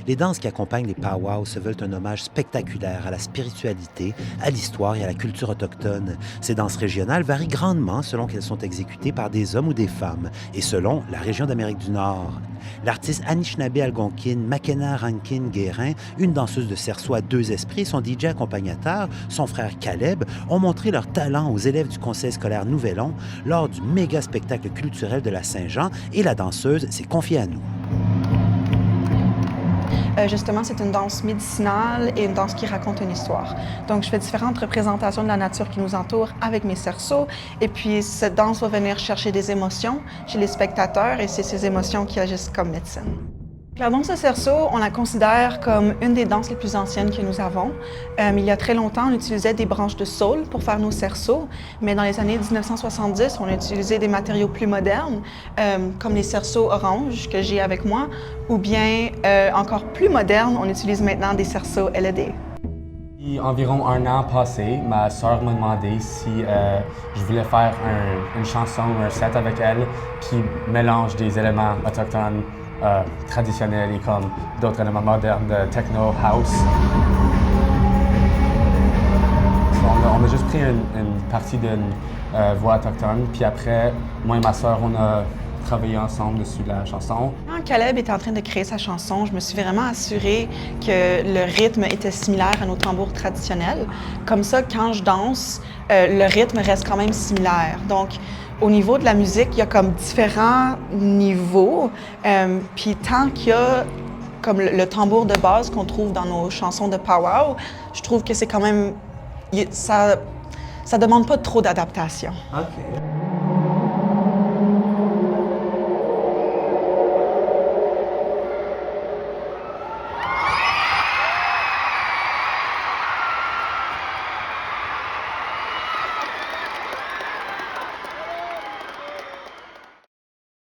Les danses qui accompagnent les powwows se veulent un hommage spectaculaire à la spiritualité, à l'histoire et à la culture autochtone. Ces danses régionales varient grandement selon qu'elles sont exécutées par des hommes ou des femmes et selon la région d'Amérique du Nord. L'artiste Anishinaabe Algonquin Makena Rankin Guérin, une danseuse de cerceau à deux esprits, son DJ accompagnateur, son frère Caleb, ont montré leur talent aux élèves du conseil scolaire Nouvelon lors du méga spectacle culturel de la Saint-Jean et la danseuse s'est confiée à nous. Justement, c'est une danse médicinale et une danse qui raconte une histoire. Donc, je fais différentes représentations de la nature qui nous entoure avec mes cerceaux. Et puis, cette danse va venir chercher des émotions chez les spectateurs et c'est ces émotions qui agissent comme médecine. La danse de cerceau, on la considère comme une des danses les plus anciennes que nous avons. Il y a très longtemps, on utilisait des branches de saule pour faire nos cerceaux, mais dans les années 1970, on a utilisé des matériaux plus modernes, comme les cerceaux orange que j'ai avec moi, ou bien encore plus modernes, on utilise maintenant des cerceaux LED. Environ un an passé, ma sœur m'a demandé si je voulais faire une chanson ou un set avec elle qui mélange des éléments autochtones traditionnels et comme d'autres éléments modernes de techno house. On a juste pris une partie d'une voix autochtone, puis après, moi et ma sœur, on a travaillé ensemble dessus la chanson. Quand Caleb était en train de créer sa chanson, je me suis vraiment assurée que le rythme était similaire à nos tambours traditionnels. Comme ça, quand je danse, le rythme reste quand même similaire. Donc, au niveau de la musique, il y a comme différents niveaux. Puis tant qu'il y a comme le tambour de base qu'on trouve dans nos chansons de powwow, je trouve que c'est quand même... Ça demande pas trop d'adaptation. OK.